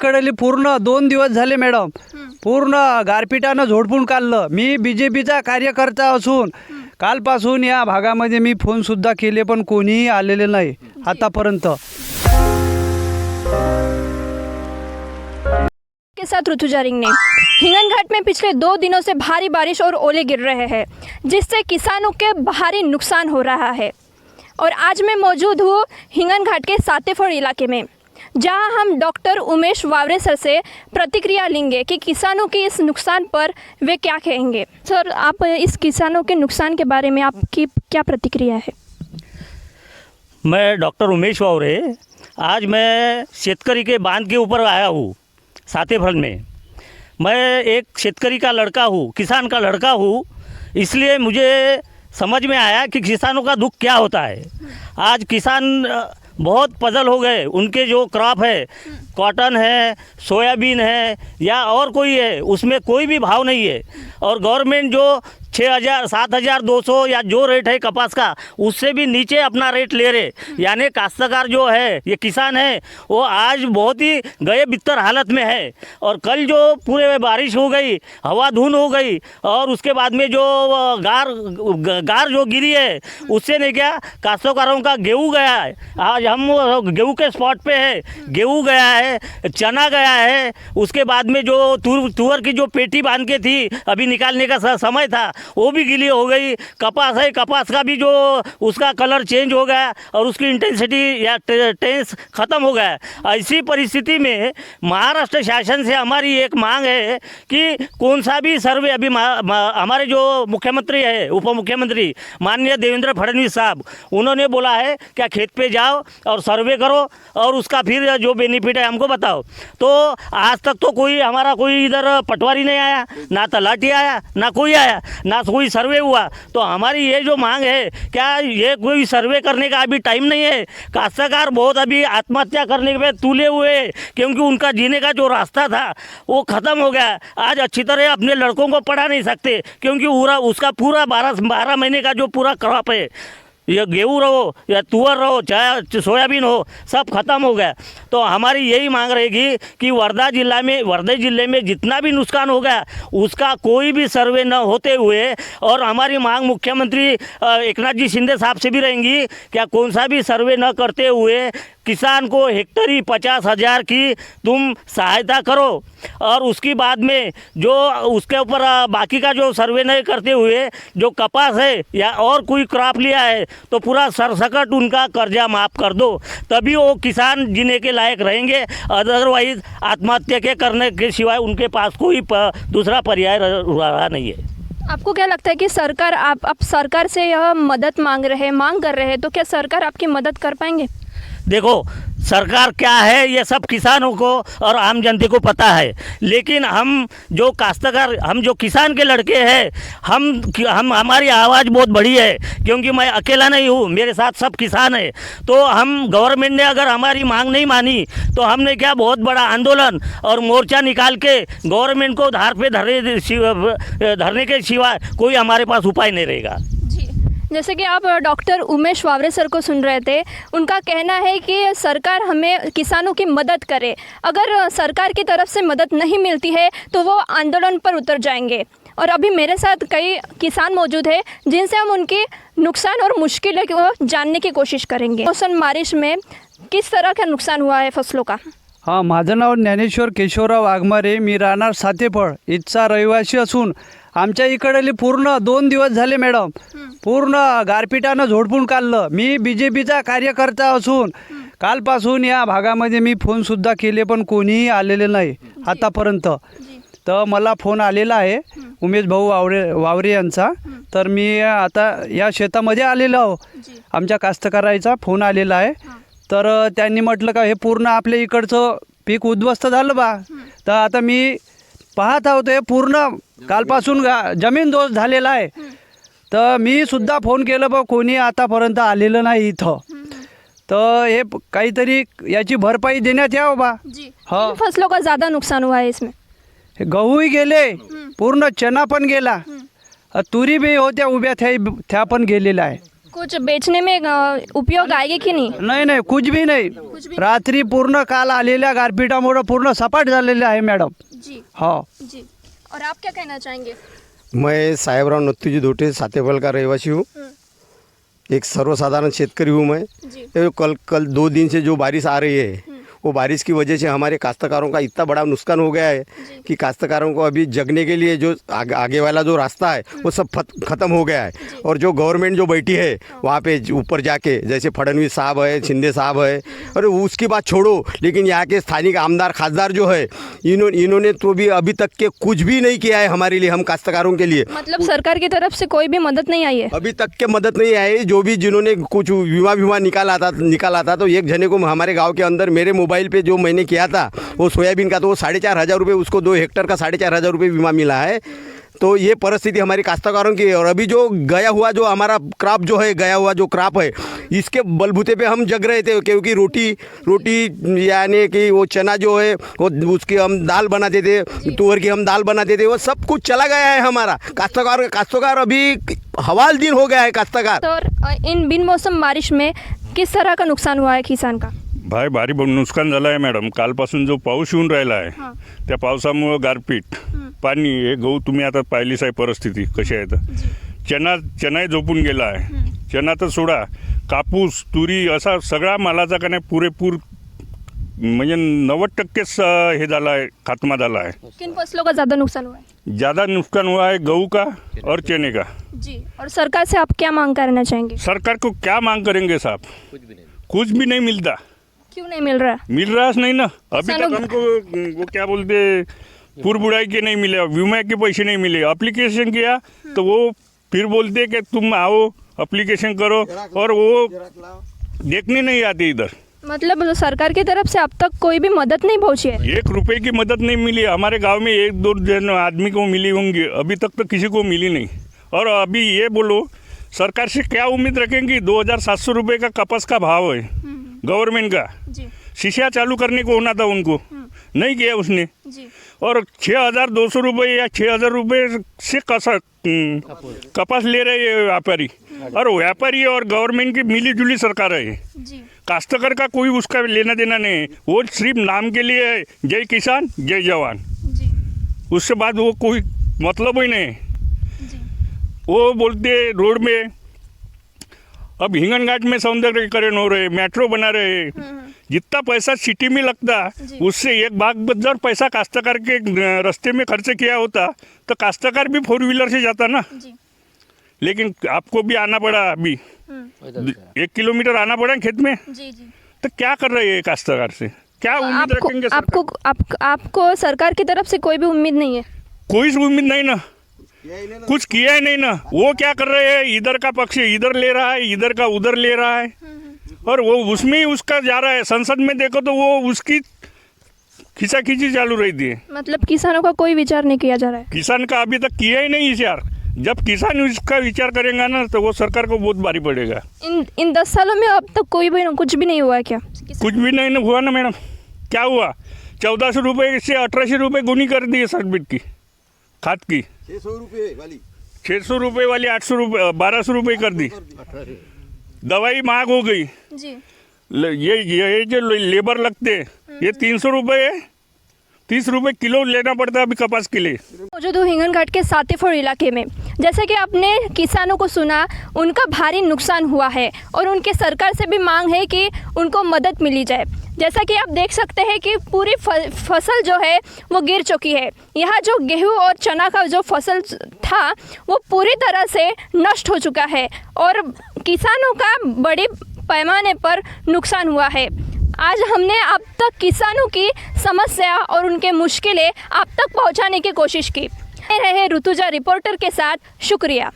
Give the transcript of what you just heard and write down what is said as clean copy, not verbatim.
कडली पूर्ण 2 दिवस झाले मॅडम, पूर्ण गारपिटानं झोडपून काढलं. मी BJPचा कार्यकर्ता असून कालपासून या भागामध्ये मी फोनसुद्धा केले, पण कोणीही आलेले नाही आतापर्यंत. के साथ ऋतुजा रिंग ने हिंगन घाट में पिछले 2 दिनों से भारी बारिश और ओले गिर रहे हैं, जिससे किसानों के भारी नुकसान हो रहा है. और आज मैं मौजूद हूँ हिंगन घाट के सातेफड़ इलाके में, जहां हम डॉक्टर उमेश वावरे सर से प्रतिक्रिया लेंगे कि किसानों के इस नुकसान पर वे क्या कहेंगे. सर, आप इस किसानों के नुकसान के बारे में आपकी क्या प्रतिक्रिया है? मैं डॉक्टर उमेश वावरे, आज मैं शेतकरी के बांध के ऊपर आया हूँ सातेफल में. मैं एक शेतकरी का लड़का हूँ, किसान का लड़का हूँ, इसलिए मुझे समझ में आया कि किसानों का दुख क्या होता है. आज किसान बहुत पजल हो गए. उनके जो क्रॉप है, कॉटन है, सोयाबीन है या और कोई है, उसमें कोई भी भाव नहीं है. और गवर्नमेंट जो 6,000 7,200 या जो रेट है कपास का, उससे भी नीचे अपना रेट ले रहे. यानी काश्तकार जो है, ये किसान है, वो आज बहुत ही गए बित्तर हालत में है. और कल जो पूरे बारिश हो गई, हवा धुंध हो गई, और उसके बाद में जो गार जो गिरी है, उससे नहीं क्या काश्तकारों का गेहूँ गया है. आज हम गेहूँ के स्पॉट पे है. गेहूँ गया है, चना गया है. उसके बाद में जो तुअर की जो पेटी बांध के थी, अभी निकालने का समय था, वो भी गीली हो गई. कपास है, कपास का भी जो उसका कलर चेंज हो गया और उसकी इंटेंसिटी या टेंस ख़त्म हो गया. ऐसी परिस्थिति में महाराष्ट्र शासन से हमारी एक मांग है कि कौन सा भी सर्वे, अभी हमारे जो मुख्यमंत्री है, उप मुख्यमंत्री माननीय देवेंद्र फडणवीस साहब, उन्होंने बोला है क्या खेत पे जाओ और सर्वे करो और उसका फिर जो बेनिफिट है हमको बताओ. तो आज तक तो हमारा कोई इधर पटवारी नहीं आया, ना तलाटी आया, ना कोई आया, ना कोई सर्वे हुआ. तो हमारी ये जो मांग है, क्या ये कोई सर्वे करने का अभी टाइम नहीं है? काश्तकार बहुत अभी आत्महत्या करने पे तुले हुए, क्योंकि उनका जीने का जो रास्ता था वो ख़त्म हो गया. आज अच्छी तरह अपने लड़कों को पढ़ा नहीं सकते, क्योंकि उसका पूरा 12 महीने का जो पूरा क्रॉप है, ये गेहूँ रहो या तुअर रहो चाहे सोयाबीन हो, सब खत्म हो गया. तो हमारी यही मांग रहेगी कि वर्धा जिले में जितना भी नुकसान हो गया, उसका कोई भी सर्वे न होते हुए, और हमारी मांग मुख्यमंत्री एकनाथ जी शिंदे साहब से भी रहेंगी, क्या कौन सा भी सर्वे न करते हुए किसान को हेक्टरी 50,000 की तुम सहायता करो. और उसकी बाद में जो उसके ऊपर बाकी का जो सर्वे नहीं करते हुए जो कपास है या और कोई क्रॉप लिया है, तो पूरा सरसकट उनका कर्जा माफ़ कर दो, तभी वो किसान जीने के लायक रहेंगे. अदरवाइज आत्महत्या के करने के सिवाय उनके पास कोई दूसरा पर्याय रहा नहीं है. आपको क्या लगता है कि सरकार, आप सरकार से यह मदद मांग कर रहे हैं, तो क्या सरकार आपकी मदद कर पाएंगे? देखो, सरकार क्या है ये सब किसानों को और आम जनता को पता है, लेकिन हम जो काश्तकार, हम जो किसान के लड़के हैं, हम हमारी आवाज़ बहुत बड़ी है, क्योंकि मैं अकेला नहीं हूँ, मेरे साथ सब किसान है. तो हम गवर्नमेंट ने अगर हमारी मांग नहीं मानी, तो हमने क्या बहुत बड़ा आंदोलन और मोर्चा निकाल के गवर्नमेंट को धार पे धरने के सिवाय कोई हमारे पास उपाय नहीं रहेगा. जैसे कि आप डॉक्टर उमेश वावरे सर को सुन रहे थे, उनका कहना है कि सरकार हमें किसानों की मदद करे. अगर सरकार की तरफ से मदद नहीं मिलती है तो वो आंदोलन पर उतर जाएंगे. और अभी मेरे साथ कई किसान मौजूद है, जिनसे हम उनके नुकसान और मुश्किलें को जानने की कोशिश करेंगे. मौसम बारिश में किस तरह का नुकसान हुआ है फसलों का? हां, माझं नाव ज्ञानेश्वर केशवराव वाघमारे. मी राहणार सातेफळ इथचा रहिवासी असून आमच्या इकडले पूर्ण 2 दिवस झाले मॅडम, पूर्ण गारपिटानं झोडपून काढलं. मी BJPचा कार्यकर्ता असून कालपासून या भागामध्ये मी फोनसुद्धा केले, पण कोणीही आलेले नाही आतापर्यंत. तर मला फोन आलेला आहे उमेश भाऊ वावरे यांचा. तर मी आता या शेतामध्ये आलेलो आहो. आमच्या कास्तकाराचा फोन आलेला आहे. तर त्यांनी म्हटलं का हे पूर्ण आपल्या इकडचं पीक उद्ध्वस्त झालं बा. तर आता मी पाहत आहोत हे पूर्ण कालपासून जमीन दोष झालेला आहे. तर मी सुद्धा फोन केलं, पण कोणी आतापर्यंत आलेलं नाही इथं. तर हे काहीतरी याची भरपाई देण्यात यावं बा. हाँ, फसलों का ज़्यादा नुकसान हुआ है इसमें. गहूही गेले, पूर्ण चना पण गेला, तुरी बी होत्या उभ्या त्या पण गेलेल्या आहे. कुछ बेचने में उपयोग आएगी की नहीं? नाही नाही कुछ भी नाही. रात्री पूर्ण काल आलेल्या गारपिटामुळे पूर्ण सपाट झालेले आहे मॅडम. जी हो. जी. और आप क्या कहना चाहेंगे? मैं साहेबराव नत्तूजी धोटे सातेफल का रहवासी हूँ. एक सर्वसाधारण शेतकरी हूँ मैं. जी. ये कल 2 दिन से जो बारिश आ रही है वो बारिश की वजह से हमारे काश्तकारों का इतना बड़ा नुकसान हो गया है कि काश्तकारों को अभी जगने के लिए जो आगे वाला जो रास्ता है वो सब ख़त्म हो गया है. और जो गवर्नमेंट जो बैठी है वहाँ पे ऊपर जाके जैसे फडणवीस साहब है, शिंदे साहब है, अरे उसकी बात छोड़ो, लेकिन यहाँ के स्थानिक आमदार खासदार जो है इन्होंने तो भी अभी तक के कुछ भी नहीं किया है हमारे लिए, हम काश्तकारों के लिए. मतलब सरकार की तरफ से कोई भी मदद नहीं आई है? अभी तक के मदद नहीं आई. जो भी जिन्होंने कुछ बीमा निकाला था तो एक जने को हमारे गांव के अंदर मेरे मोबाइल पे जो मैंने किया था वो सोयाबीन का, तो वो 4,500 रुपये, उसको 2 हेक्टर का 4,500 रुपये बीमा मिला है. तो ये परिस्थिति हमारी काश्तकारों की है. और अभी जो गया हुआ जो हमारा क्रॉप जो है, गया हुआ जो क्रॉप है, इसके बलबूते पे हम जग रहे थे, क्योंकि रोटी यानी कि वो चना जो है वो उसकी हम दाल बनाते थे, तुअर की हम दाल बनाते थे, वो सब कुछ चला गया है हमारा. काश्तकार अभी हवाल दिन हो गया है काश्तकार. तो इन बिन मौसम बारिश में किस तरह का नुकसान हुआ है किसान का? भाई भारी नुकसान झालं आहे मॅडम. कालपासून जो पाऊस येऊन राहिला आहे त्या पावसामुळं गारपीट, पाणी, हे गहू तुम्ही आता पाहिलीच आहे परिस्थिती कशी आहे. तर चनाही झोपून गेला आहे. चना तर सोडा, कापूस, तुरी असा सगळा मालाचा का नाही पुरेपूर म्हणजे 90% हे झाला आहे, खात्मा झाला है. किन फसलों का ज़्यादा नुकसान हुआ है? ज़्यादा नुकसान हुआ है गेहूँ का और चने का. जी. और सरकार से आप क्या मांग करना चाहेंगे? सरकार को क्या मांग करेंगे साहब? कुछ भी नहीं मिलता. क्यों नहीं मिल रहा? मिल रहा नहीं ना. अभी तक हमको वो क्या बोलते, पूर बुढ़ाई के नहीं मिले, बीमा के पैसे नहीं मिले. एप्लीकेशन किया तो वो फिर बोलते कि तुम आओ एप्लीकेशन करो, और वो देखने नहीं आते इधर. मतलब सरकार की तरफ से अब तक कोई भी मदद नहीं पहुंची है? 1 रुपए की मदद नहीं मिली. हमारे गांव में 1-2 जन आदमी को मिली होंगी, अभी तक तो किसी को मिली नहीं. और अभी ये बोलो सरकार से क्या उम्मीद रखेंगी? 2,700 रुपये का कपास का भाव है गवर्नमेंट का. जी. शीशा चालू करने को होना था उनको, नहीं किया उसने. जी. और 6,200 रुपये या 6,000 रुपये से कपास ले रहे हैं व्यापारी. और व्यापारी और गवर्नमेंट की मिली जुली सरकार है. जी. काश्तकार का कोई उसका लेना देना नहीं है. वो सिर्फ नाम के लिए है, जय किसान जय जवान. जी. उससे बाद वो कोई मतलब ही नहीं. जी. वो बोलते रोड में अब हिंगन घाट में सौंदर्यीकरण हो रहे, मेट्रो बना रहे. जितना पैसा सिटी में लगता उससे एक भाग जर पैसा काश्तकार के रास्ते में खर्च किया होता तो काश्तकार भी 4 व्हीलर से जाता ना. जी. लेकिन आपको भी आना पड़ा, अभी 1 किलोमीटर आना पड़ा खेत में. जी. जी. तो क्या कर रहे हैं काश्तकार से? क्या उम्मीद रखेंगे सरकार? आपको सरकार की तरफ से कोई भी उम्मीद नहीं है? कोई उम्मीद नहीं ना, कुछ किया ही नहीं ना. वो क्या कर रहे हैं, इधर का पक्ष इधर ले रहा है, इधर का उधर ले रहा है, और वो उसमें ही उसका जा रहा है. संसद में देखो तो वो उसकी खींचाखींची चालू रहती है. मतलब किसानों का कोई विचार नहीं किया जा रहा है? किसान का अभी तक किया ही नहीं विचार. जब किसान इसका विचार करेगा ना तो वो सरकार को बहुत भारी पड़ेगा. इन 10 सालों में अब तक कोई भी कुछ भी नहीं हुआ है क्या? कुछ भी नहीं हुआ ना मैडम. क्या हुआ? 1,400 रुपये से 1,800 रुपये गुनी कर दिए सर्टिफिकेट की, खाद की. 600 रुपये वाली 800 रुपये 1,200 रुपये कर दी. दवाई महंग हो गई. जी. ये जो लेबर लगते ये 300 रुपये 30 रुपये किलो लेना पड़ता है अभी कपास के लिए. मौजूद हूँ हिंगन घाट के सातेफड़ इलाके में. जैसे कि आपने किसानों को सुना, उनका भारी नुकसान हुआ है और उनके सरकार से भी मांग है कि उनको मदद मिली जाए. जैसा कि आप देख सकते हैं कि पूरी फसल जो है वो गिर चुकी है. यहाँ जो गेहूँ और चना का जो फसल था वो पूरी तरह से नष्ट हो चुका है और किसानों का बड़े पैमाने पर नुकसान हुआ है. आज हमने अब तक किसानों की समस्या और उनके मुश्किलें आप तक पहुंचाने की कोशिश की. रहे ऋतुजा रिपोर्टर के साथ, शुक्रिया.